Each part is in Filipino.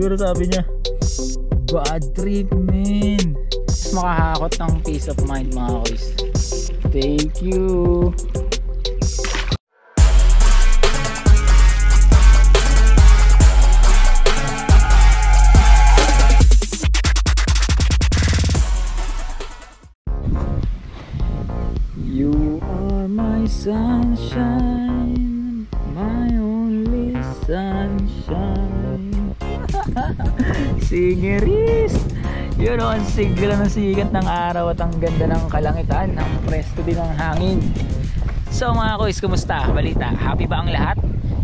Siguro sabi niya, bad trip, man. Makahakot ng peace of mind, mga koys. Thank you. You are my sunshine, my only sunshine. Singerist! Yun o, ang sigla ng sikat ng araw at ang ganda ng kalangitan, ang presko din ng hangin. So mga koys, kumusta? Balita, happy ba ang lahat?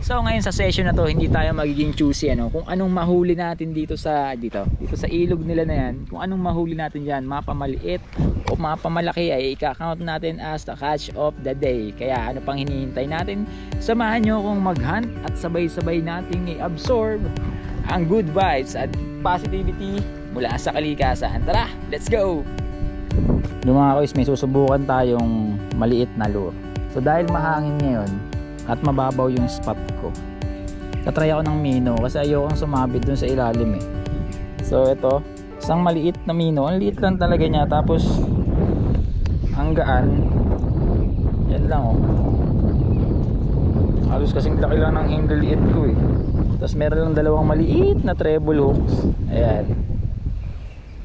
So ngayon sa session na to, hindi tayo magiging choosy kung anong mahuli natin dito sa ilog nila na yan. Kung anong mahuli natin dyan, mapamaliit o mapamalaki, ay ika-count natin as the catch of the day. Kaya ano pang hinihintay natin? Samahan nyo akong mag-hunt at sabay-sabay nating i-absorb ang good vibes at positivity mula sa kalikasan. Tara, let's go! Mga koys, may susubukan tayong maliit na lure. So dahil mahangin ngayon at mababaw yung spot ko, tatry ako ng mino kasi ayokong sumabit dun sa ilalim So ito, isang maliit na mino. Ang liit lang talaga niya, tapos ang gaan. Yan lang halos kasing laki lang ng handle liit ko Tapos meron lang dalawang maliit na treble hooks. Ayan.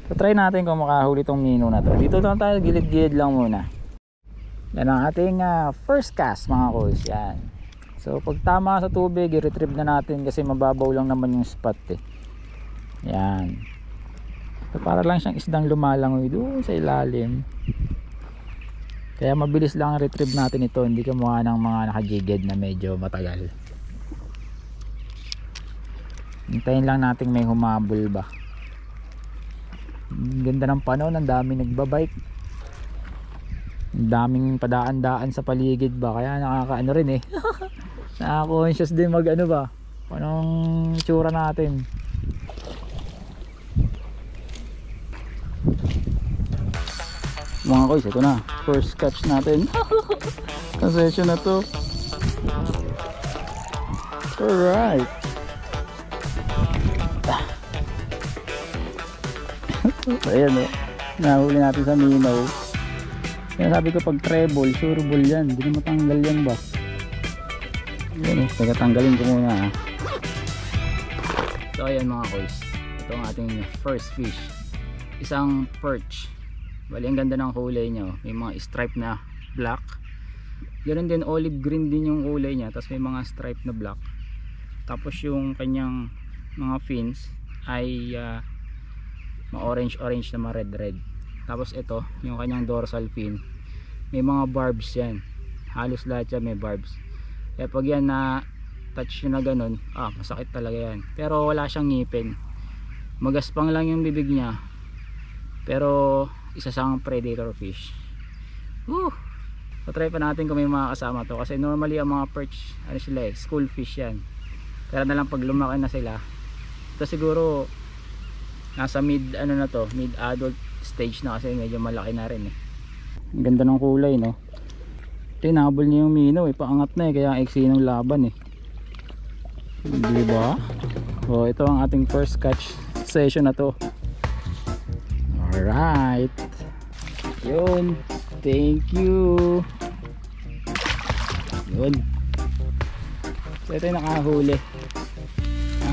So try natin kung makahuli tong mino na to. Dito lang tayo, gilid-gilid lang muna. Yan ang ating first cast, mga koys. Yan. So pag tama sa tubig, i-retrieve na natin kasi mababaw lang naman yung spot Yan. So para lang siyang isdang lumalangoy doon sa ilalim. Kaya mabilis lang ang retrieve natin ito, hindi kamukha ng mga nakajiged na medyo matagal. Hintayin lang natin may humabol ba. Ganda ng panahon, ang daming nagbabike, ang daming padaan-daan sa paligid ba, kaya nakakaano rin nakaka-conscious din mag ba, anong itsura natin. Mga koys, ito na, first catch natin sa session na to. Alright. Ayan nahuli natin sa minaw. Kaya sabi ko pag treble, sureball yan, hindi na matanggal yan ba. Ayan tagatanggalin ko muna So ayan mga koys, ito ang ating first fish, isang perch. Bali ang ganda ng kulay niya, may mga stripe na black, ganoon din olive green din yung kulay niya, tapos may mga stripe na black, tapos yung kanyang mga fins ay ma-orange na ma-red. Tapos ito, yung kanyang dorsal fin, may mga barbs yan. Halos lahat yan may barbs. Kaya pag yan na touch nyo na ganun, masakit talaga yan. Pero wala siyang ngipin. Magaspang lang yung bibig niya. Pero isa siyang predator fish. Patry pa natin kung may mga kasama to. Kasi normally ang mga perch, school fish yan. Pero na lang pag lumaki na sila, ito siguro nasa mid adult stage na kasi medyo malaki na rin Ang ganda ng kulay tinabol niya yung mino paangat na kaya ang iksi ng laban diba? Ito ang ating first catch session na to. Alright, yun, thank you. Yun, so ito yung nakahuli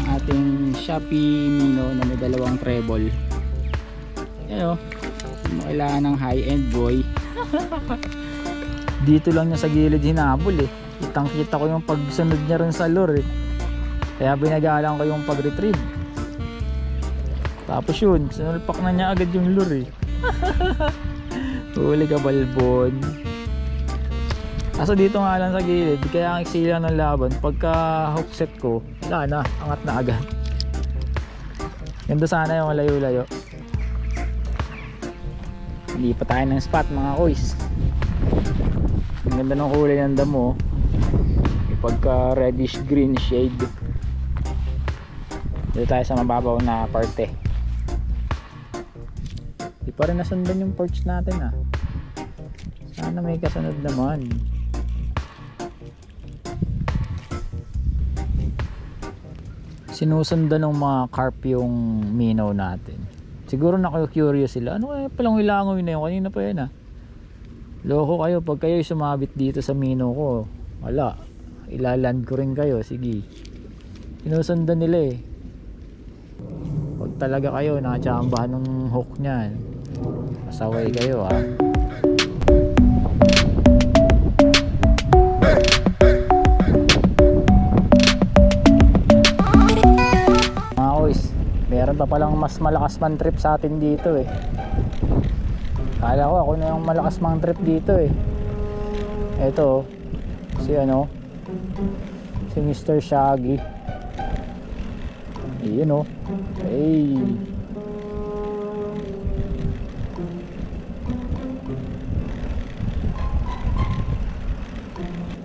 ating Shopee Mino na may dalawang treble. Kailangan ng high-end boy. Dito lang niya sa gilid hinabol kitang kita ko yung pagsunod niya rin sa lure kaya binagalang ko yung pag-retrieve. Tapos yun, sinulpak na niya agad yung lure huli ka balbon. Kaso dito nga lang sa gilid, kaya ang iksila ng laban, pagka hook set ko, wala na, angat na agad. Ganda sana yung layo-layo. Hindi pa tayo ng spot mga koys. Ang ganda ng kulay ng damo, pagka reddish green shade. Dito tayo sa mababaw na parte. Di pa rin nasundan yung perch natin sana may kasunod naman. Sinusundan ng mga carp yung minaw natin. Siguro na-curious sila. Ano kaya palang ilangoy na yun? Kanina pa yan ah. Loko kayo. Pag kayo sumabit dito sa minaw ko, wala. Ilaland ko rin kayo. Sige. Sinusundan nila eh. Pag talaga kayo nakachambahan ng hook nyan, masaway kayo ah. Meron pa palang mas malakas man trip sa atin dito eh. Kala ko ako na yung malakas mang trip dito eh. Eto si ano, si Mr. Shaggy. Ayun oh. Hey.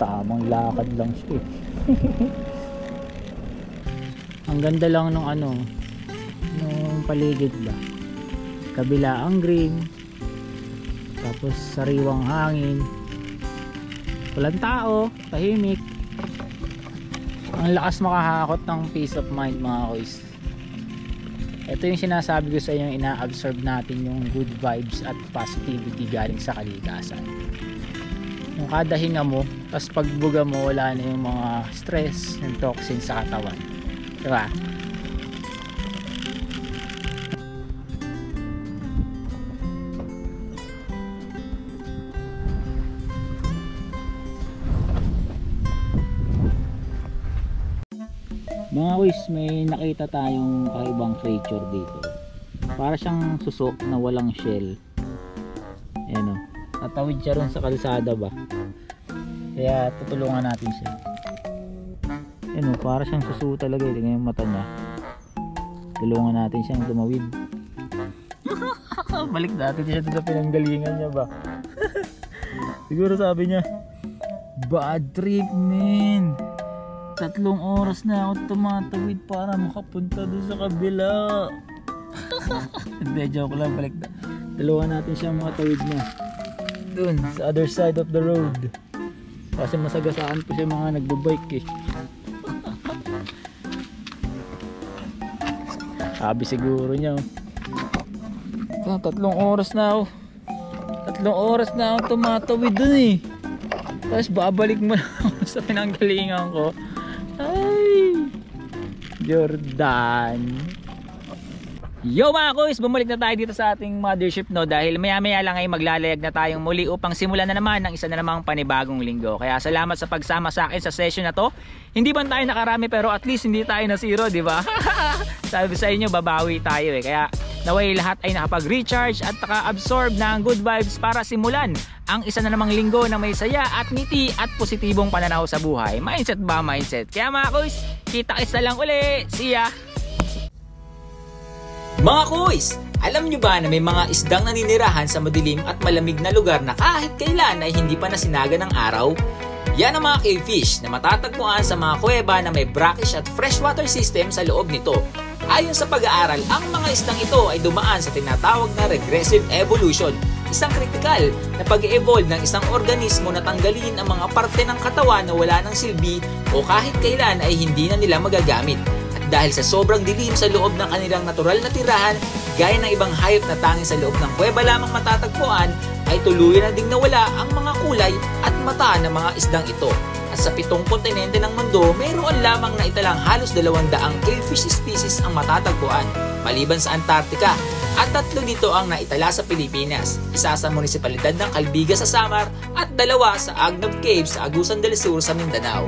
Tamang lakad lang siya eh. Ang ganda lang ng ano, yung paligid ba, kabila ang green, tapos sariwang hangin, walang tao, tahimik. Ang lakas makahakot ng peace of mind mga kois. Ito yung sinasabi ko sa inyo, ina-absorb natin yung good vibes at positivity galing sa kalikasan. Yung kada hinga mo, tapos pagbuga mo, wala na yung mga stress, yung toxin sa katawan, diba? Mga kuys, may nakita tayong kakaibang creature dito. Para siyang susok na walang shell. Ayan o, tatawid siya ron sa kalsada ba. Kaya tutulungan natin siya. Ayan o, para siyang suso talaga. Tingnan yung mata niya. Tulungan natin siyang tumawid. Balik natin siya sa pinanggalingan niya ba. Siguro sabi niya, bad trip man, 3 oras na ako tumatawid para makapunta doon sa kabila. Hindi, joke lang, balik na. Tulungan natin siya makatawid na doon sa other side of the road. Kasi masagasaan po siya mga nagbabike eh. Sabi siguro niya, 3 oras na ako. 3 oras na ako tumatawid doon eh. Tapos babalik mo na ako sa pinanggalingan ko. Ay, Jordan. Yo mga kuys, bumalik na tayo dito sa ating mothership no, dahil maya maya lang ay maglalayag na tayong muli upang simulan na naman ng isa na namang panibagong linggo. Kaya salamat sa pagsama sa akin sa session na to. Hindi man tayo nakarami pero at least hindi tayo na zero, di ba? Sabi sa inyo, babawi tayo eh. Kaya naway lahat ay nakapag-recharge at naka-absorb ng good vibes para simulan ang isa na namang linggo na may saya at ngiti at positibong pananaw sa buhay. Mindset ba? Mindset. Kaya mga kuys, kita-kits na lang uli. See ya! Mga kuys, alam nyo ba na may mga isdang naninirahan sa madilim at malamig na lugar na kahit kailan ay hindi pa nasinaga ng araw? Yan ang mga cavefish na matatagpuan sa mga kuweba na may brackish at freshwater system sa loob nito. Ayon sa pag-aaral, ang mga isdang ito ay dumaan sa tinatawag na regressive evolution, isang kritikal na pag-evolve ng isang organismo na tanggalin ang mga parte ng katawan na wala ng silbi o kahit kailan ay hindi na nila magagamit. At dahil sa sobrang dilim sa loob ng kanilang natural na tirahan, gaya ng ibang hayop na tanging sa loob ng kuweba lamang matatagpuan, ay tuluyan na ding nawala ang mga kulay at mata ng mga isdang ito. At sa 7 kontinente ng mundo, mayroon lamang na italang halos 200 cavefish species ang matatagpuan, maliban sa Antarctica, at 3 dito ang naitala sa Pilipinas, isa sa munisipalidad ng Calbiga sa Samar at 2 sa Agnab Cave sa Agusan del Sur sa Mindanao.